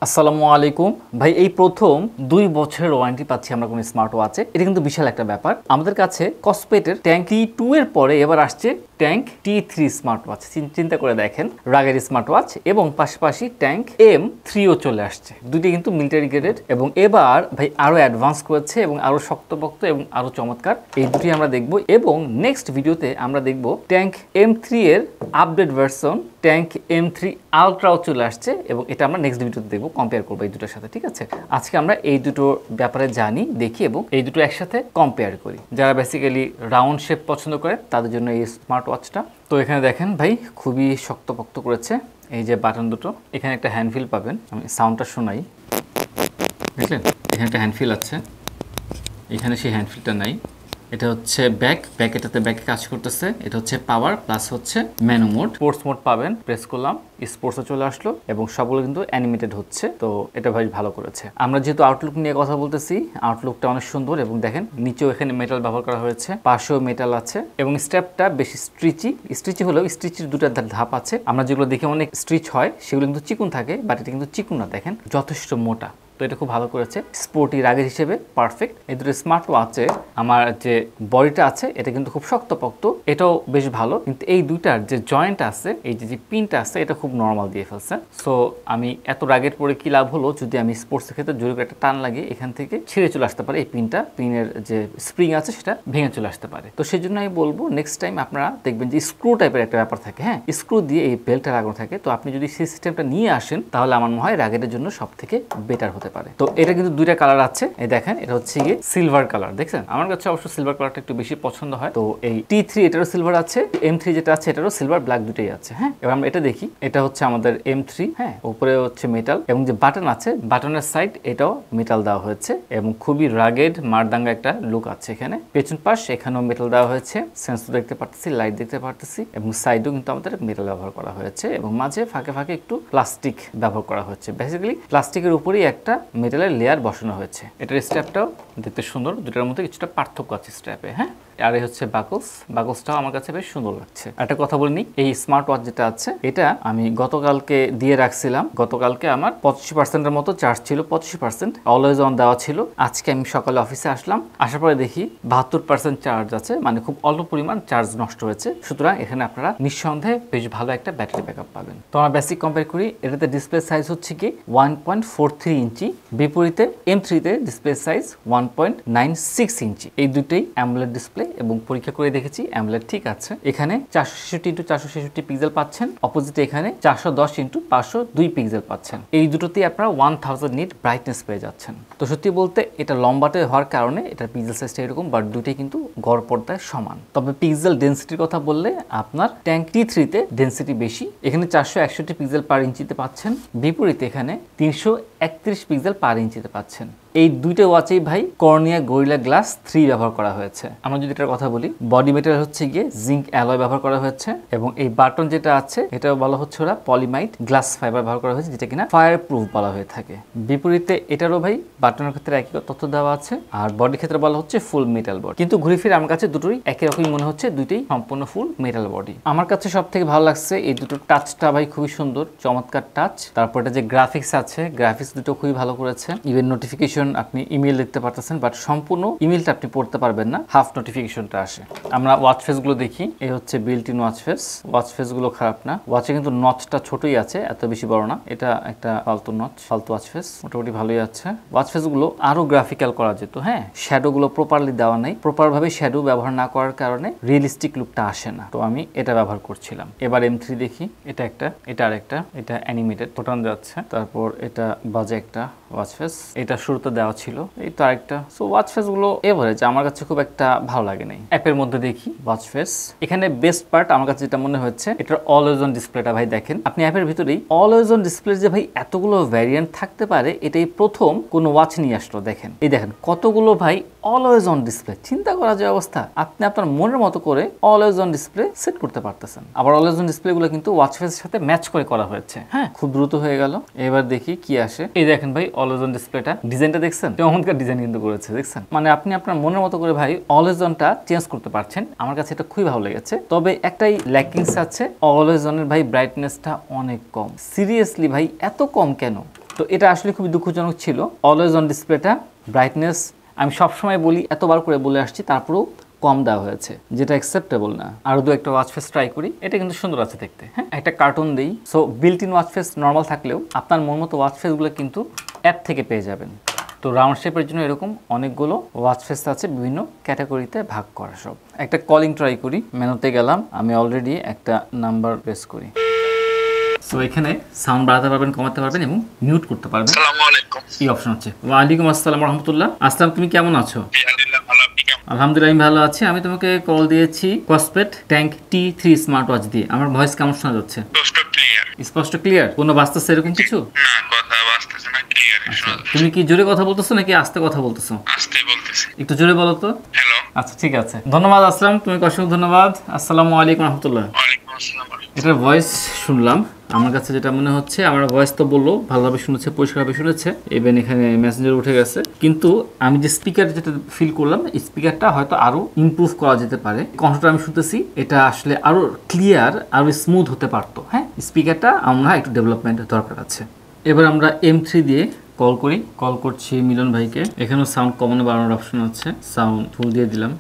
আসসালামু আলাইকুম ভাই, এই প্রথম 2 বছরের ওয়ারেন্টি পাচ্ছি আমরা কোন স্মার্ট ওয়াচে। এটা কিন্তু বিশাল একটা ব্যাপার। আমাদের কাছে কসপেটের ট্যাঙ্ক T2 এর পরে এবার আসছে ট্যাঙ্ক T3 স্মার্ট ওয়াচ। চিন্তা করে দেখেন, রাগের স্মার্ট ওয়াচ এবং পাশাপাশি ট্যাঙ্ক M3ও চলে আসছে। দুটি কিন্তু মিলিটারি গ্রেডেড এবং এবার ভাই আরো অ্যাডভান্স করেছে এবং আরো শক্তপোক্ত এবং আরো চমৎকার। এই দুটি আমরা দেখব এবং নেক্সট ভিডিওতে আমরা দেখব ট্যাঙ্ক M3 এর আপডেট ভার্সন ট্যাঙ্ক M3 আলট্রাও চলে আসছে এবং এটা আমরা নেক্সট ভিডিওতে দেখব, কম্পেয়ার করবো এই দুটোর সাথে। ঠিক আছে, আজকে আমরা এই দুটো ব্যাপারে জানি, দেখি এবং এই দুটো একসাথে কম্পেয়ার করি। যারা বেসিক্যালি রাউন্ড শেপ পছন্দ করে তাদের জন্য এই স্মার্ট ওয়াচটা। তো এখানে দেখেন ভাই খুবই শক্তপোক্ত করেছে। এই যে বাটন দুটো, এখানে একটা হ্যান্ডফিল পাবেন, আমি সাউন্ডটা শোনাই। দেখলেন, এখানে একটা হ্যান্ডফিল আছে, এখানে সেই হ্যান্ডফিলটা নাই। এটা হচ্ছে এটাতে ব্যাকে কাজ করতেছে। এটা হচ্ছে পাওয়ার প্লাস হচ্ছে মেনু মোড। স্পোর্টস মোড পাবেন, প্রেস করলাম স্পোর্টসে চলে আসলো এবং সবগুলো কিন্তু অ্যানিমেটেড হচ্ছে। তো এটা ভাই ভালো করেছে। আমরা যেহেতু আউটলুক নিয়ে কথা বলতেছি, আউটলুকটা অনেক সুন্দর এবং দেখেন নিচেও এখানে মেটাল ব্যবহার করা হয়েছে, পাশেও মেটাল আছে এবং স্ট্র্যাপটা বেশি স্ট্রিচি হলেও স্ট্রিচের দুটো ধাপ আছে। আমরা যেগুলো দেখে অনেক স্ট্রিচ হয় সেগুলো কিন্তু চিকুন থাকে, বাট এটা কিন্তু চিকুন না, দেখেন যথেষ্ট মোটা। তো এটা খুব ভালো করেছে, স্পোর্টি রাগের হিসেবে পারফেক্ট। এই দুটো স্মার্ট ওয়াচে আমার যে বডিটা আছে এটা কিন্তু খুব শক্তপোক্ত, এটাও বেশ ভালো। কিন্তু এই দুইটার যে জয়েন্ট আছে, এই যে পিনটা আছে, এটা খুব নর্মাল দিয়ে ফেলছে। সো আমি এত রাগের পরে কি লাভ হলো যদি আমি স্পোর্টসের ক্ষেত্রে জোরে একটা টান লাগিয়ে এখান থেকে ছিঁড়ে চলে আসতে পারে, এই পিনের যে স্প্রিং আছে সেটা ভেঙে চলে আসতে পারে। তো সেই জন্য আমি বলবো নেক্সট টাইম আপনারা দেখবেন যে স্ক্রু টাইপের একটা ব্যাপার থাকে, হ্যাঁ, স্ক্রু দিয়ে এই বেল্টটা লাগানো থাকে। তো আপনি যদি সেই সিস্টেমটা নিয়ে আসেন তাহলে আমার মনে হয় রাগের জন্য সব থেকে বেটার হতে পারে। তো এটা কিন্তু দুইটা কালার আছে, এই দেখেন এটা হচ্ছে গিয়ে সিলভার কালার। দেখছেন, আমার কাছে অবশ্য সিলভার কালারটা একটু বেশি পছন্দ হয়। তো এই T3 এটারও সিলভার আছে, M3 যেটা আছে এটারও সিলভার ব্ল্যাক দুটোই আছে। হ্যাঁ, এবার আমরা এটা দেখি। এটা হচ্ছে আমাদের M3, হ্যাঁ, উপরে হচ্ছে মেটাল এবং যে বাটন আছে বাটনের সাইড এটাও মেটাল দেওয়া হয়েছে এবং খুবই রাগেড মারদাঙ্গা একটা লুক আছে। এখানে পেছন পাশ এখানেও মেটাল দেওয়া হয়েছে, সেন্সর দেখতে পারতেছি, লাইট দেখতে পারতেছি এবং সাইডেও কিন্তু আমাদের মেটাল ব্যবহার করা হয়েছে এবং মাঝে ফাঁকে ফাঁকে একটু প্লাস্টিক ব্যবহার করা হয়েছে। বেসিক্যালি প্লাস্টিকের উপরেই একটা মেটালের লেয়ার বসানো হয়েছে। এটার স্ট্র্যাপটাও দেখতে সুন্দর, দুটার মধ্যে কিছুটা পার্থক্য আছে স্ট্র্যাপে। হ্যাঁ, আর এই হচ্ছে বাকলসটাও আমার কাছে বেশ সুন্দর লাগছে। একটা কথা বলিনি, এই স্মার্ট ওয়াচ যেটা আছে এটা আমি গতকালকে দিয়ে রাখছিলাম। গতকালকে আমার 85%-এর মতো চার্জ ছিল, 85% অলওয়েজ অন দেওয়া ছিল। আজকে আমি সকালে অফিসে আসলাম, আসার পরে দেখি 72% চার্জ আছে, মানে খুব অল্প পরিমাণ চার্জ নষ্ট হয়েছে। সুতরাং এখানে আপনারা নিঃসন্দেহে বেশ ভালো একটা ব্যাটারি ব্যাকআপ পাবেন। তো আমরা বেসিক কম্পেয়ার করি, এটাতে ডিসপ্লে সাইজ হচ্ছে কি 1.43 ইঞ্চি, বিপরীতে M3-তে ডিসপ্লে সাইজ 1.96 ইঞ্চি। এই দুটোই অ্যামোলেড ডিসপ্লে এবং পরীক্ষা করে দেখেছি অ্যামোলেড ঠিক আছে। এখানে 466x466 পিক্সেল পাচ্ছেন, অপোজিটে এখানে 410x502 পিক্সেল পাচ্ছেন। এই দুটোতেই আপনারা 1000 নিট ব্রাইটনেস পেয়ে যাচ্ছেন। তো সত্যি বলতে এটা লম্বাটে হওয়ার কারণে এটার পিক্সেল সাইজটা এরকম, বাট দুটোই কিন্তু গড় পর্দায় সমান। তবে পিক্সেল ডেনসিটির কথা বললে আপনার ট্যাঙ্ক T3-তে ডেনসিটি বেশি, এখানে 461 পিক্সেল পার ইঞ্চিতে পাচ্ছেন, বিপরীতে এখানে 331 পিক্সেল পার ইঞ্চিতে পাচ্ছেন। এই দুইটা ওয়াচেই ভাই কর্নিয়া গরিলা গ্লাস 3 ব্যবহার করা হয়েছে। আমরা যদি এটার কথা বলি, বডি মেটেরিয়াল হচ্ছে গিয়ে জিঙ্ক অ্যালয় ব্যবহার করা হয়েছে এবং এই বাটন যেটা আছে এটা বলা হচ্ছে ওরা পলিমাইড গ্লাস ফাইবার ব্যবহার করা হয়েছে, যেটা কিনা ফায়ার প্রুফ বলা হয়ে থাকে। বিপরীতে এটারও ভাই বাটনের ক্ষেত্রে একই তথ্য দেওয়া আছে আর বডির ক্ষেত্রে বলা হচ্ছে ফুল মেটাল বডি। কিন্তু ঘুরে ফিরে আমার কাছে দুটোই একই রকমই মনে হচ্ছে, দুইটাই সম্পূর্ণ ফুল মেটাল বডি। আমার কাছে সব থেকে ভালো লাগছে এই দুটোর টাচটা ভাই খুবই সুন্দর, চমৎকার টাচ। তারপর এটা যে গ্রাফিক্স আছে, গ্রাফিক্স দুটো খুবই ভালো করেছে। ইভেন নোটিফিকেশন আপনি ইমেল দেখতে পারতেছেন, বাট সম্পূর্ণ ইমেলটা আপনি পড়তে পারবেন না, হাফ নোটিফিকেশনটা আসে। আমরা ওয়াচ ফেস গুলো দেখি, এই হচ্ছে বিল্ট ইন ওয়াচ ফেস গুলো খারাপ না। ওয়াচে কিন্তু নচটা ছোটই আছে, এত বেশি বড় না। এটা একটা ফালতু ওয়াচ ফেস, মোটামুটি ভালোই আছে। ওয়াচ ফেস গুলো আরো গ্রাফিক্যাল করা যেত, হ্যাঁ, শ্যাডো গুলো প্রপারলি দেওয়া নাই, প্রপার ভাবে শ্যাডো ব্যবহার না করার কারণে রিয়েলিস্টিক লুকটা আসে না। তো আমি এটা ব্যবহার করছিলাম। এবার M3 দেখি, এটা একটা, এটা আরেকটা, এটা অ্যানিমেটেড ফোটন যাচ্ছে। তারপর এটা বাজে একটা ওয়াচ ফেস, এটা শুরুতে দেওয়া ছিল, এই তো আরেকটা। সো ওয়াচ ফেস গুলো এভারেজ, আমার কাছে খুব একটা ভালো লাগে নাই। অ্যাপের মধ্যে দেখি ওয়াচ ফেস, এখানে বেস্ট পার্ট আমার কাছে যেটা মনে হচ্ছে এটার অলওয়েজ অন ডিসপ্লেটা। ভাই দেখেন, আপনি অ্যাপের ভিতরেই অলওয়েজ অন ডিসপ্লে যে ভাই এতগুলো ভ্যারিয়েন্ট থাকতে পারে, এটাই প্রথম কোন ওয়াচ নিয়ে আসলো। দেখেন, এই দেখেন কতগুলো ভাই অলওয়েজ অন ডিসপ্লে। চিন্তা করা যায় অবস্থা, আপনি আপনার মনের মতো করে অলওয়েজ অন ডিসপ্লে সেট করতে পারতেছেন। আবার অলওয়েজ অন ডিসপ্লে গুলো কিন্তু ওয়াচ ফেসের সাথে ম্যাচ করে করা হয়েছে। হ্যাঁ, খুব দ্রুত হয়ে গেল। এবার দেখি কি আসে। এই দেখেন ভাই অলওয়েজ অন ডিসপ্লেটা, ডিজাইনটা দেখছেন, চমৎকার ডিজাইন কিন্তু করেছে, দেখছেন। মানে আপনি আপনার মনের মতো করে ভাই অলওয়েজ অনটা চেঞ্জ করতে পারছেন। আমার কাছে এটা খুবই ভালো লেগেছে। তবে একটাই ল্যাকিংস আছে, অলওয়েজ অনের ভাই ব্রাইটনেসটা অনেক কম। সিরিয়াসলি ভাই এত কম কেন? তো এটা আসলে খুবই দুঃখজনক ছিল। অলওয়েজ অন ডিসপ্লেটা ব্রাইটনেস আমি সবসময় বলি, এতবার করে বলে আসছি, তারপরেও কম দেওয়া হয়েছে, যেটা অ্যাকসেপ্টেবল না। আরও দু একটা ওয়াচ ফেস ট্রাই করি, এটা কিন্তু সুন্দর আছে দেখতে। হ্যাঁ, একটা কার্টুন দিই। So built in watch face normal থাকলেও আপনার মন মতো ওয়াচ ফেসগুলো কিন্তু অ্যাপ থেকে পেয়ে যাবেন। তো রাউন্ড শেপের জন্য এরকম অনেকগুলো ওয়াচ ফেস আছে, বিভিন্ন ক্যাটাগরিতে ভাগ করা সব। একটা কলিং ট্রাই করি, মেনুতে গেলাম, আমি অলরেডি একটা নাম্বার প্রেস করি। সো এখানে সাউন্ড বাড়াতে পারবেন, কমাতে পারবেন এবং মিউট করতে পারবেন। আসসালামু আলাইকুম, এই অপশন আছে। ওয়ালাইকুম আসসালাম ওয়া রাহমাতুল্লাহ। আসসালাম, তুমি কেমন আছো? আলহামদুলিল্লাহ আমি ভালো আছি। আমি তোমাকে কল দিয়েছি কসপেট ট্যাঙ্ক T3 স্মার্ট ওয়াচ দিয়ে। আমার ভয়েস কেমন শোনা যাচ্ছে? স্পষ্ট ক্লিয়ার? কোনো বাজতেছে এরকম কিছু? না, কথা বাজতেছে না, ক্লিয়ার শোনা যাচ্ছে। তুমি কি জোরে কথা বলতেছো নাকি আস্তে কথা বলতেছো? আস্তে বলতেছি। একটু জোরে বলো তো। হ্যালো। আচ্ছা ঠিক আছে, ধন্যবাদ আসলাম, তুমি অসংখ্য ধন্যবাদ। আসসালামু আলাইকুম রাহমাতুল্লাহ। ওয়ালাইকুম আসসালাম। এটার ভয়েস শুনলাম, আমার কাছে যেটা মনে হচ্ছে, আমার ভয়েস তো বললো ভালোভাবে শুনেছে, পরিষ্কারভাবে শুনেছে, ইভেন এখানে মেসেঞ্জার উঠে গেছে, কিন্তু আমি যে স্পিকার যেটা ফিল করলাম, স্পিকারটা হয়তো আরো ইমপ্রুভ করা যেতে পারে। কণ্ঠটা আমি শুনতেছি, এটা আসলে আরো ক্লিয়ার, আরো স্মুথ হতে পারতো। হ্যাঁ, স্পিকারটা আমরা একটু ডেভেলপমেন্ট দরকার আছে। এবার আমরা M3 দিয়ে কল করি, কল করছি মিলন ভাইকে। এখানেও সাউন্ড কমানো বাড়ানোর অপশন আছে, সাউন্ড ফুল দিয়ে দিলাম।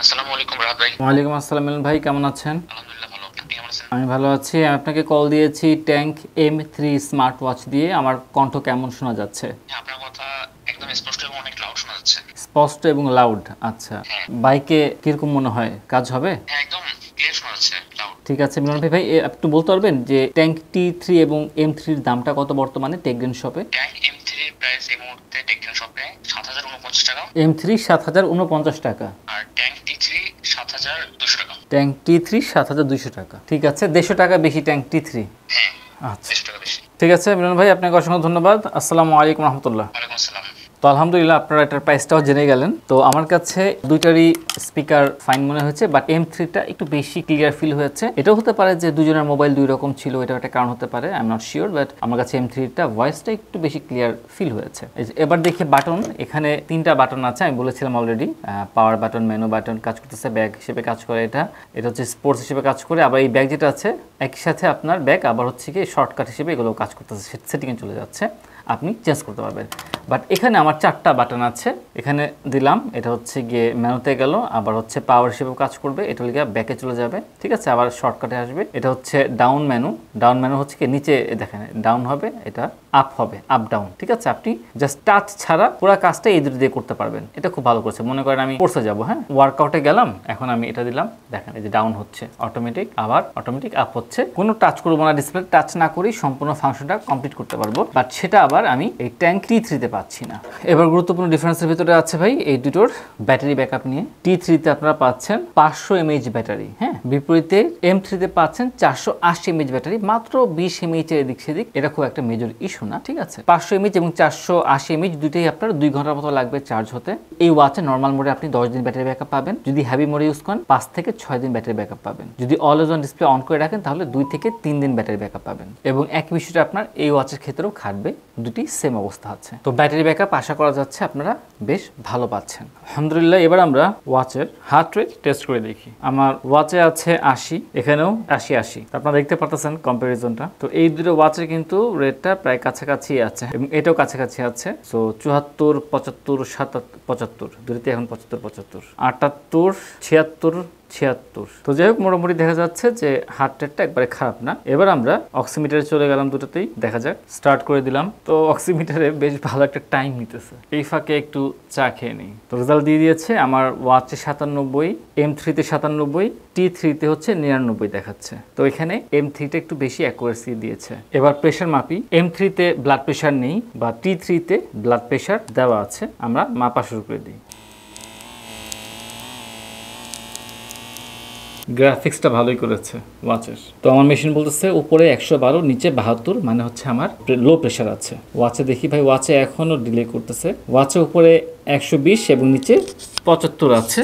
আসসালামু আলাইকুম রাহাত ভাই। ওয়ালাইকুম আসসালাম মিলন ভাই, কেমন আছেন? আলহামদুলিল্লাহ ভালো, আপনি কেমন আছেন? আমি ভালো আছি। আমি আপনাকে কল দিয়েছি ট্যাঙ্ক M3 স্মার্ট ওয়াচ দিয়ে। আমার কণ্ঠ কেমন শোনা যাচ্ছে? আপনার কথা একদম স্পষ্ট এবং অনেক লাউড শোনা যাচ্ছে। স্পষ্ট এবং লাউড? আচ্ছা, বাইকে কিরকম মনে হয়, কাজ হবে? হ্যাঁ, একদম ক্লিয়ার শোনা যাচ্ছে, লাউড। ঠিক আছে মিলন ভাই, একটু বলতে পারবেন যে ট্যাঙ্ক T3 এবং M3 এর দামটা কত বর্তমানে টেকগ্রেন শপে? ট্যাঙ্ক M3 এর প্রাইস এই মুহূর্তে টেকগ্রেন শপে ৭০৪৯ টাকা। M3 ৭০৪৯ টাকা আর ট্যাঙ্ক T3 ৭২০০ টাকা। ট্যাঙ্ক T3 ৭২০০ টাকা। ঠিক আছে, ১৫০ টাকা বেশি ট্যাঙ্ক T3। হ্যাঁ, আচ্ছা ২০ টাকা বেশি। ঠিক আছে মিলন ভাই, আপনাকে অসংখ্য ধন্যবাদ। আসসালামু আলাইকুম রহমতুল্লাহ। ওয়ালাইকুম আসসালাম। তো আলহামদুলিল্লাহ আপনারা এটার প্রাইসটাও জেনে গেলেন। তো আমার কাছে দুইটারই স্পিকার ফাইন মনে হয়েছে, বাট M3টা একটু বেশি ক্লিয়ার ফিল হয়েছে। এটাও হতে পারে যে দুজনের মোবাইল দুই রকম ছিল, এটা একটা কারণ হতে পারে, I am not sure, but আমার কাছে M3টা ভয়েসটা একটু বেশি ক্লিয়ার ফিল হয়েছে। এবার দেখি বাটন, এখানে 3টা বাটন আছে, আমি বলেছিলাম already. Power button, menu button কাজ করতেছে, ব্যাগ হিসেবে কাজ করে, এটা হচ্ছে স্পোর্টস হিসেবে কাজ করে। আবার এই ব্যাগ যেটা আছে একই সাথে আপনার ব্যাগ আবার হচ্ছে কি শর্টকাট হিসেবে এগুলো কাজ করতেছে, সেটিংয়ে চলে যাচ্ছে, আপনি চেঞ্জ করতে পারবেন। বাট এখানে আমার 4টা বাটন আছে, এখানে দিলাম, এটা হচ্ছে গিয়ে মেনুতে গেল, আবার হচ্ছে পাওয়ার হিসেবেও কাজ করবে, এটা লিখে ব্যাকে চলে যাবে, ঠিক আছে, আবার শর্টকাটে আসবে। এটা হচ্ছে ডাউন মেনু, ডাউন মেনু হচ্ছে কি নিচে দেখেন ডাউন হবে, এটা আপ হবে, আপ ডাউন, ঠিক আছে। আপনি জাস্ট টাচ ছাড়া পুরো কাজটা এই দুটো দিয়ে করতে পারবেন, এটা খুব ভালো করছে। মনে করেন আমি কোর্সে যাব, হ্যাঁ, ওয়ার্কআউটে গেলাম, এখন আমি এটা দিলাম, দেখেন এই যে ডাউন হচ্ছে অটোমেটিক, আবার অটোমেটিক আপ হচ্ছে, কোনো টাচ করবো না, ডিসপ্লে টাচ না করেই সম্পূর্ণ ফাংশনটা কমপ্লিট করতে পারবো। বাট সেটা আবার আমি এই ট্যাঙ্ক T3-তে পাচ্ছি না। এবার গুরুত্বপূর্ণ ডিফারেন্সের ভিতরে আছে ভাই এই দুটোর ব্যাটারি ব্যাকআপ নিয়ে। T3-তে আপনারা পাচ্ছেন 500 mAh ব্যাটারি, হ্যাঁ, বিপরীতে M3-তে পাচ্ছেন 480 mAh ব্যাটারি, মাত্র 20 mAh এর এদিক সেদিক, এটা খুব একটা মেজর ইস্যু না, ঠিক আছে। 500 mAh এবং 480 mAh দুইটাই আপনার 2 ঘন্টার মতো লাগবে চার্জ হতে। এই ওয়াচে নর্মাল মোডে আপনি 10 দিন ব্যাটারি ব্যাকআপ পাবেন, যদি হেভি মোডে ইউজ করেন 5 থেকে 6 দিন ব্যাটারি ব্যাকআপ পাবেন, যদি অলওয়েজ অন ডিসপ্লে অন করে রাখেন তাহলে 2 থেকে 3 দিন ব্যাটারি ব্যাকআপ পাবেন। এবং এক বিষয়টা আপনার এই ওয়াচের ক্ষেত্রেও খাটবে, দুটি সেম অবস্থা আছে। তো ব্যাটারি ব্যাকআপ আশা করা যাচ্ছে আপনারা বেশ ভালো পাচ্ছেন, আলহামদুলিল্লাহ। এবার আমরা ওয়াচের হার্ট রেট টেস্ট করে দেখি। আমার ওয়াচে আছে 80, এখানেও 80। আপনারা দেখতে পারতেছেন কম্পারিজনটা। তো এই দুটো ওয়াচের কিন্তু রেটটা প্রায় কাছাকাছি আছে এবং এটাও কাছাকাছি আছে। সো 74, 75, 75, দুটোতে এখন 75, 75, 78, 76, 76। তো যাই হোক, মোটামুটি দেখা যাচ্ছে যে হার্ট রেটটা একবারে খারাপ না। এবার আমরা অক্সিমিটারে চলে গেলাম, দুটোতেই দেখা যাক, স্টার্ট করে দিলাম। তো অক্সিমিটারে বেশ ভালো একটা টাইম নিতেছে, এই ফাঁকে একটু চা খেয়ে নিই। তো রেজাল্ট দিয়ে দিয়েছে, আমার ওয়াচে 97, M3-তে 97, T3-তে হচ্ছে 99 দেখাচ্ছে। তো এখানে M3-তে একটু বেশি অ্যাকুরেসি দিয়েছে। এবার প্রেশার মাপি। M3-তে ব্লাড প্রেশার নেই, বা T3-তে ব্লাড প্রেশার দেওয়া আছে, আমরা মাপা শুরু করে দিই। গ্রাফিক্সটা ভালোই করেছে ওয়াচের। তো আমার মেশিন বলতেছে উপরে 112, নিচে 72, মানে হচ্ছে আমার লো প্রেশার আছে। ওয়াচে দেখি ভাই, ওয়াচে এখনও ডিলে করতেছে। ওয়াচে উপরে 120 এবং নিচে 75 আছে।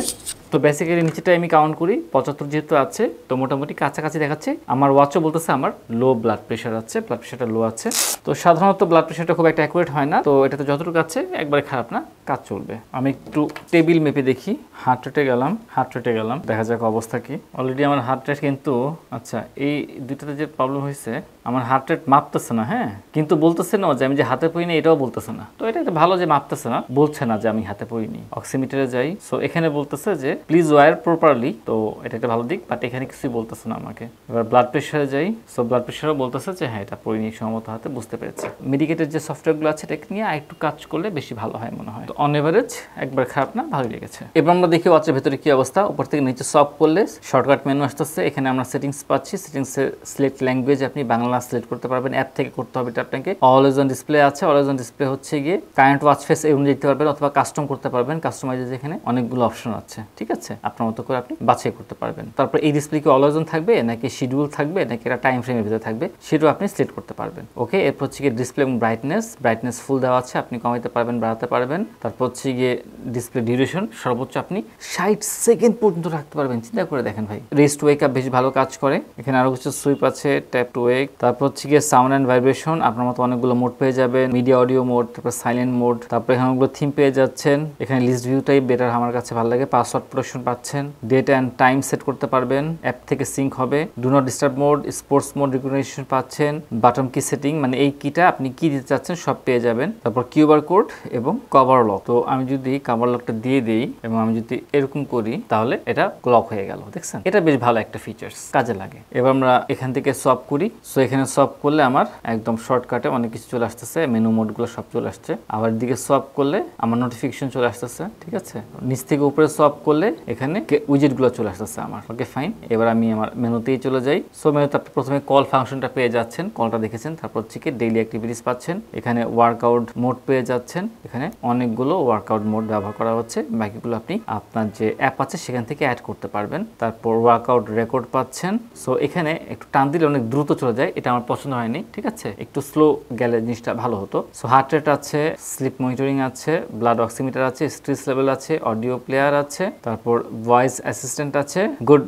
তো বেসিক্যালি নিচেটা আমি কাউন্ট করি, 75 যেহেতু আছে, তো মোটামুটি কাছাকাছি দেখাচ্ছে। আমার ওয়াচও বলতেছে আমার লো ব্লাড প্রেশার আছে, ব্লাড প্রেশারটা লো আছে। তো সাধারণত ব্লাড প্রেশারটা খুব একটা অ্যাকুরেট হয় না, তো এটাতে যতটুকু আছে একবারে খারাপ না, কাজ চলবে। আমি একটু টেবিল মেপে দেখি, হার্ট রেটে গেলাম, দেখা যাক অবস্থা কি। অলরেডি আমার হার্ট রেট কিন্তু, আচ্ছা এই দুইটাতে যে প্রবলেম হয়েছে, আমার হার্ট রেট মাপতেছে না, হ্যাঁ, কিন্তু বলতেছে না যে আমি যে হাতে পড়িনি এটাও বলতেছে না। তো এটা একটা ভালো যে মাপতেছে না, বলছে না যে আমি হাতে পড়িনি। অক্সিমিটারে যাই, সো এখানে বলতেছে যে প্লিজ ওয়্যার প্রপারলি, তো এটা একটা ভালো দিক, বাট এখানে কিছুই বলতেছে না আমাকে। এবার ব্লাড প্রেশারে যাই, সো ব্লাড প্রেশারও বলতেছে যে হ্যাঁ এটা পড়িনি সম্মত হাতে, বুঝতে পেরেছে। মেডিকেটের যে সফটওয়্যারগুলো আছে এটা নিয়ে একটু কাজ করলে বেশি ভালো হয় মনে হয়। তো অন এভারেজ একবার খারাপ না, ভালোই লেগেছে। এবার আমরা দেখি ওয়াচের ভেতরে কি অবস্থা। উপর থেকে নিচে সফট করলে শর্টকাট মেনু আসতেছে, এখানে আমরা সেটিংস পাচ্ছি। সেটিংসে সিলেক্ট ল্যাঙ্গুয়েজ আপনি বাংলা সিলেক্ট করতে পারবেন, অ্যাপ থেকে করতে হবে এটা আপনাকে। অলওয়েজ অন ডিসপ্লে আছে, অলওয়েজ অন ডিসপ্লে হচ্ছে গিয়ে কারেন্ট ওয়াচ ফেস এই অনুযায়ী দিতে পারবেন, অথবা কাস্টম করতে পারবেন। কাস্টমাইজে এখানে অনেকগুলো অপশন আছে, ঠিক আছে, আপনার মতো করে আপনি বাছাই করতে পারবেন। তারপর এই ডিসপ্লে কি অলওয়েজ অন থাকবে নাকি শিডিউল থাকবে নাকি এটা টাইম ফ্রেমের ভিতরে থাকবে সেটাও আপনি সিলেক্ট করতে পারবেন। ওকে, এরপর হচ্ছে গিয়ে ডিসপ্লে এবং ব্রাইটনেস ফুল দেওয়া আছে, আপনি কমাইতে পারবেন, বাড়াতে পারবেন। তারপর হচ্ছে গিয়ে ডিসপ্লে ডিউরেশন সর্বোচ্চ আপনি 60 সেকেন্ড পর্যন্ত রাখতে পারবেন। চিন্তা করে দেখেন ভাই, রেস্ট ওয়েক আপ বেশ ভালো কাজ করে। এখানে আরো কিছু সুইপ আছে, ট্যাপ টু ওয়েক। তারপর হচ্ছে গিয়ে সাউন্ড অ্যান্ড ভাইব্রেশন, আপনার মতো অনেকগুলো মোড পেয়ে যাবেন, মিডিয়া অডিও মোড, তারপর সাইলেন্ট মোড, তারপর এখানে অনেকগুলো থিম পেয়ে যাচ্ছেন। এখানে লিস্ট ভিউটাই বেটার আমার কাছে ভালো লাগে। পাসওয়ার্ড প্রোটেকশন পাচ্ছেন, ডেট অ্যান্ড টাইম সেট করতে পারবেন, অ্যাপ থেকে সিঙ্ক হবে, do not disturb mode, sports mode recognition পাচ্ছেন, বাটন কি সেটিং মানে এই কিটা আপনি কি দিতে চাচ্ছেন সব পেয়ে যাবেন। তারপর কিউআর কোড এবং কভার লক। তো আমি যদি কভার লকটা দিয়ে দিই এবং আমি যদি এরকম করি তাহলে এটা লক হয়ে গেল, দেখছেন, এটা বেশ ভালো একটা ফিচার্স, কাজে লাগে। এবার আমরা এখান থেকে সব করি। সো এখানে সব করলে আমার একদম শর্টকাটে অনেক কিছু চলে আসতেছে, মেনু মোডগুলো সব চলে আসছে। আবার দিকে সোয়াপ করলে আমার নোটিফিকেশন চলে আসতেছে, ঠিক আছে। নিচ থেকে উপরে সোয়াপ করলে এখানে উইজেটগুলো চলে আসতেছে আমার। ওকে ফাইন, এবার আমি আমার মেনুতেই চলে যাই। সো মেনুতে আপনি প্রথমে কল ফাংশনটা পেয়ে যাচ্ছেন, কলটা দেখেছেন। তারপর হচ্ছে কি ডেইলি অ্যাক্টিভিটিস পাচ্ছেন, এখানে ওয়ার্কআউট মোড পেয়ে যাচ্ছেন। এখানে অনেকগুলো ওয়ার্কআউট মোড ব্যবহার করা হচ্ছে, বাকিগুলো আপনি আপনার যে অ্যাপ আছে সেখান থেকে অ্যাড করতে পারবেন। তারপর ওয়ার্কআউট রেকর্ড পাচ্ছেন। সো এখানে একটু টান দিলে অনেক দ্রুত চলে যায়, এটা আমার পছন্দ হয়নি, ঠিক আছে, একটু স্লো গেলে জিনিসটা ভালো হতো। সো হার্ট রেট আছে, স্লিপ মনিটরিং আছে, ব্লাড অক্সিমিটার আছে, স্ট্রেস লেভেল আছে, অডিও প্লেয়ার আছে, তারপর ভয়েস অ্যাসিস্ট্যান্ট আছে, গুড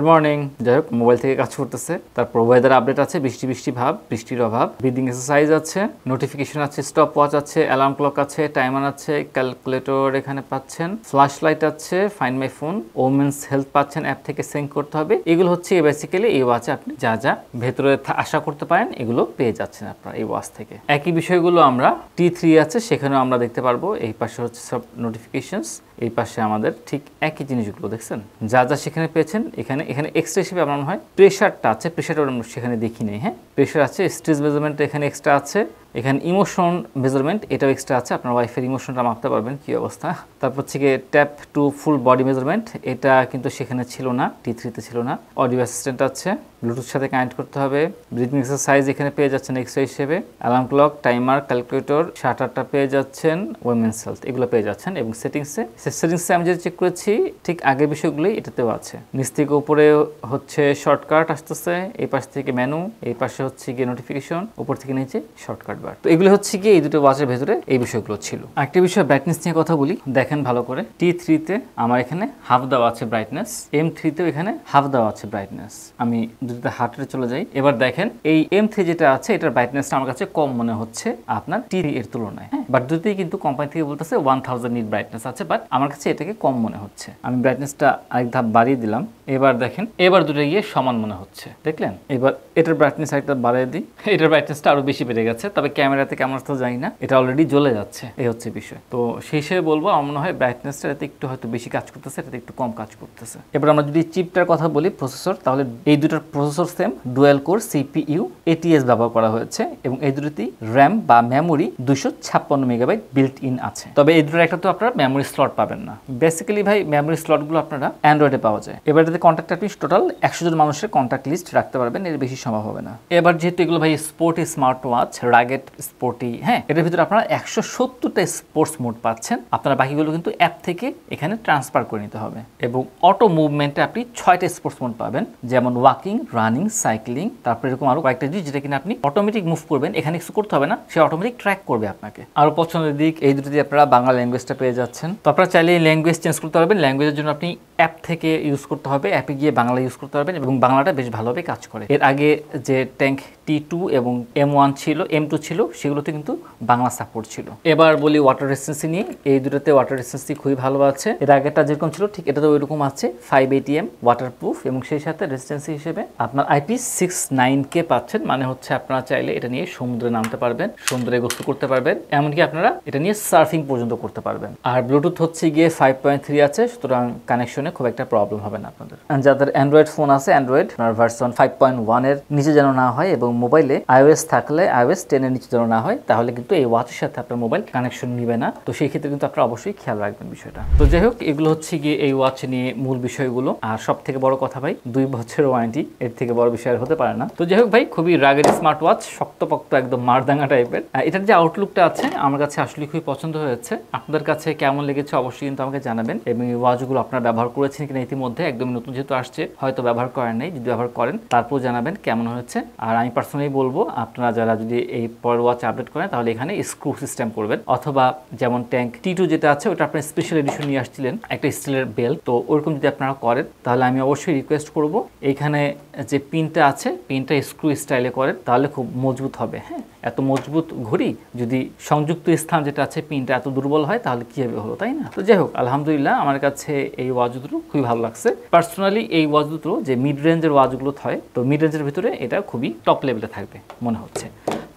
মর্নিং যাই হোক মোবাইল থেকে কাজ করতেছে। তারপর ওয়েদার আপডেট আছে, বৃষ্টি ভাব, বৃষ্টির অভাব, ব্রিদিং এক্সারসাইজ আছে, নোটিফিকেশন আছে, স্টপ ওয়াচ আছে, অ্যালার্ম ক্লক আছে, টাইমার আছে, ক্যালকুলেটর এখানে পাচ্ছেন, ফ্ল্যাশ লাইট আছে, find my phone, women's health পাচ্ছেন, অ্যাপ থেকে সিঙ্ক করতে হবে। এগুলো হচ্ছে বেসিক্যালি এই ওয়াচে আপনি যা যা ভেতরে আশা করতে পারেন এগুলো পেয়ে যাচ্ছেন আপনারা এই ওয়াচ থেকে। একই বিষয়গুলো আমরা T3 আছে সেখানেও আমরা দেখতে পারবো। এই পাশে হচ্ছে সব নোটিফিকেশনস, এই পাশে আমাদের ঠিক একই জিনিসগুলো দেখছেন যা যা সেখানে পেয়েছেন। এখানে এক্সট্রা হিসেবে আমার মনে হয় প্রেশারটা আছে, প্রেশারটা আমরা সেখানে দেখি নেই। হ্যাঁ, প্রেশার আছে, স্ট্রেস মেজারমেন্ট এখানে এক্সট্রা আছে, এখানে ইমোশন মেজারমেন্ট এটাও এক্সট্রা আছে, আপনার ওয়াইফের ইমোশনটা মাপতে পারবেন কি অবস্থা। তারপর হচ্ছে গিয়ে tap two full body measurement, এটা কিন্তু সেখানে ছিল না, T3-তে ছিল না। অডিও অ্যাসিস্ট্যান্ট আছে, ব্লুটুথ সাথে কানেক্ট করতে হবে, ব্রিথিং এক্সারসাইজ এখানে পেয়ে যাচ্ছেন এক্সট্রা হিসেবে, অ্যালার্ম ক্লক, টাইমার, ক্যালকুলেটর, শাটারটা পেয়ে যাচ্ছেন, ওমেন্স হেলথ এগুলো পেয়ে যাচ্ছেন। এবং সেটিংসে আমি যেটা চেক করেছি ঠিক আগের বিষয়গুলোই এটাতেও আছে। নিচ থেকে উপরে হচ্ছে শর্টকাট আসতেছে, এই পাশ থেকে মেনু, এই পাশে হচ্ছে গিয়ে নোটিফিকেশন, উপর থেকে নিচে শর্টকাট বার। তো এগুলো হচ্ছে গিয়ে এই দুটো ওয়াচের ভেতরে এই বিষয়গুলো ছিল। আরেকটা বিষয় ব্রাইটনেস নিয়ে কথা বলি, দেখেন ভালো করে। T3-তে আমার এখানে হাফ দেওয়া আছে ব্রাইটনেস, M3-তেও এখানে হাফ দেওয়া আছে ব্রাইটনেস। আমি দুটোতে হার্টে চলে যাই। এবার দেখেন এই M3 যেটা আছে এটার ব্রাইটনেসটা আমার কাছে কম মনে হচ্ছে আপনার T3 এর তুলনায়। হ্যাঁ, বাট দুটোতেই কিন্তু কোম্পানি থেকে বলতেছে 1000 নিট ব্রাইটনেস আছে, বাট আমার কাছে এটাকে কম মনে হচ্ছে। আমি ব্রাইটনেসটা আরেক ধাপ বাড়িয়ে দিলাম। এবার দেখেন, এবার দুটো গিয়ে সমান মনে হচ্ছে, দেখলেন। এবার এটার ব্রাইটনেস আরেকটা বাড়িয়ে দিই, এটার ব্রাইটনেসটা আরো বেশি বেড়ে গেছে, তবে ক্যামেরাতে কেমন তো জানি না, এটা অলরেডি জ্বলে যাচ্ছে, এই হচ্ছে বিষয়। তো সেই হিসেবে বলবো আমার মনে হয় ব্রাইটনেসটা এতে একটু হয়তো বেশি কাজ করতেছে, এটাতে একটু কম কাজ করতেছে। এবার আমরা যদি চিপটার কথা বলি, প্রসেসর, তাহলে এই দুটোর processor same, dual core CPU ATS ব্যবহার করা হয়েছে এবং এই দুটোতেই র্যাম বা মেমোরি 256 মেগাবাইট বিল্ট ইন আছে। তবে এই দুটোর একটা তো আপনারা মেমোরি স্লট পাবেন না। বেসিক্যালি ভাই মেমোরি স্লটগুলো আপনারা অ্যান্ড্রয়েডে পাওয়া যায়। এবার এটাতে কন্ট্যাক্ট আপনি টোটাল 100 জন মানুষের কন্ট্যাক্ট লিস্ট রাখতে পারবেন, এর বেশি সম্ভব হবে না। এবার যেহেতু এগুলো ভাই sporty smart watch, rugged sporty, হ্যাঁ, এটার ভিতরে আপনারা 170টা স্পোর্টস মোড পাচ্ছেন। আপনারা বাকিগুলো কিন্তু অ্যাপ থেকে এখানে ট্রান্সফার করে নিতে হবে। এবং অটো মুভমেন্টে আপনি 6টা স্পোর্টস মোড পাবেন, যেমন ওয়াকিং, রানিং, সাইক্লিং, তারপরে এরকম আরো কয়েকটা জিনিস যেটা কিনা আপনি অটোমেটিক মুভ করবেন, এখানে কিছু করতে হবে না, সে অটোমেটিক ট্র্যাক করবে আপনাকে। আরো পছন্দের দিক, এই দুটো দিয়ে আপনারা বাংলা ল্যাঙ্গুয়েজটা পেয়ে যাচ্ছেন। তো আপনারা চাইলে ল্যাঙ্গুয়েজ চেঞ্জ করতে পারবেন। ল্যাঙ্গুয়েজের জন্য আপনি অ্যাপ থেকে ইউজ করতে হবে, অ্যাপে গিয়ে বাংলা ইউজ করতে পারবেন এবং বাংলাটা বেশ ভালোভাবে কাজ করে। এর আগে যে ট্যাঙ্ক T2 এবং M1 ছিল, M2 ছিল, সেগুলোতে কিন্তু বাংলা সাপোর্ট ছিল। এবার বলি ওয়াটার রেসিস্টেন্সি নিয়ে। এই দুটোতে ওয়াটার রেসিস্টেন্সি খুবই ভালো আছে। এর আগেটা যেরকম ছিল ঠিক এটাতে ওইরকম আছে, 5 ATM ওয়াটারপ্রুফ এবং সেই সাথে রেসিস্টেন্সি হিসেবে আপনার IP69K পাচ্ছেন। মানে হচ্ছে আপনারা চাইলে এটা নিয়ে সমুদ্রে নামতে পারবেন, সমুদ্রে গোসল করতে পারবেন, এমনকি আপনারা এটা নিয়ে সার্ফিং পর্যন্ত করতে পারবেন। আর ব্লুটুথ হচ্ছে গিয়ে 5.3 আছে, সুতরাং কানেকশনে খুব একটা প্রবলেম হবে না আপনাদের। যাদের অ্যান্ড্রয়েড ফোন আছে, অ্যান্ড্রয়েড ভার্সন 5.1 এর নিচে যেন না হয় এবং মোবাইলে iOS থাকলে iOS 10 এর নিচে যেন না হয়, তাহলে কিন্তু এই ওয়াচের সাথে আপনার মোবাইল কানেকশন নিবে না। তো সেই ক্ষেত্রে কিন্তু আপনারা অবশ্যই খেয়াল রাখবেন বিষয়টা। তো যাই হোক, এগুলো হচ্ছে গিয়ে এই ওয়াচ নিয়ে মূল বিষয়গুলো। আর সব থেকে বড় কথা ভাই, 2 বছরের ওয়ারেন্টি, এর থেকে বড় বিষয় আর হতে পারে না। তো যাই হোক ভাই, খুবই রাগের স্মার্ট ওয়াচ, শক্তপোক্ত একদম মারদাঙ্গা টাইপের। এটার যে আউটলুকটা আছে আমার কাছে আসলে খুবই পছন্দ হয়েছে। আপনাদের কাছে কেমন লেগেছে অবশ্যই কিন্তু আমাকে জানাবেন। এবং এই ওয়াচগুলো আপনারা ব্যবহার করেছেন কিনা ইতিমধ্যে, একদম নতুন যেহেতু আসছে হয়তো ব্যবহার করেন নাই, যদি ব্যবহার করেন তারপর জানাবেন কেমন হয়েছে। আর আমি পার্সোনালি বলবো আপনারা যারা যদি এই পরের ওয়াচ আপডেট করেন তাহলে এখানে স্ক্রু সিস্টেম করবেন, অথবা যেমন ট্যাঙ্ক T2 যেটা আছে ওটা আপনার স্পেশাল এডিশন নিয়ে আসছিলেন একটা স্টিলের বেল্ট, তো ওরকম যদি আপনারা করেন তাহলে আমি অবশ্যই রিকোয়েস্ট করব এইখানে যে পিনটা আছে পিনটা স্ক্রু স্টাইলে করেন, তাহলে খুব মজবুত হবে। হ্যাঁ, এত মজবুত ঘড়ি যদি সংযুক্ত স্থান যেটা আছে পিনটা এত দুর্বল হয় তাহলে কীভাবে হলো, তাই না? তো যাই হোক, আলহামদুলিল্লাহ আমার কাছে এই ওয়াচ দুটো খুবই ভালো লাগছে। পার্সোনালি এই ওয়াচ দুটো যে মিড রেঞ্জের ওয়াচগুলো হয়, তো মিড রেঞ্জের ভিতরে এটা খুবই টপ লেভেলে থাকবে মনে হচ্ছে।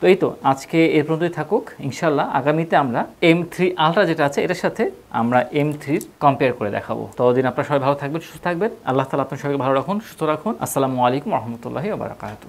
তো এই তো আজকে এর পর্যন্তই থাকুক। ইনশাল্লাহ আগামীতে আমরা M3 Ultra যেটা আছে এটার সাথে আমরা M3 কম্পেয়ার করে দেখাবো। ততদিন আপনারা সবাই ভালো থাকবেন, সুস্থ থাকবেন। আল্লাহ তাআলা আপনার সবাইকে ভালো রাখুন, সুস্থ রাখুন। আসসালামু আলাইকুম ওয়া রাহমাতুল্লাহি ওয়া বারাকাতুহু।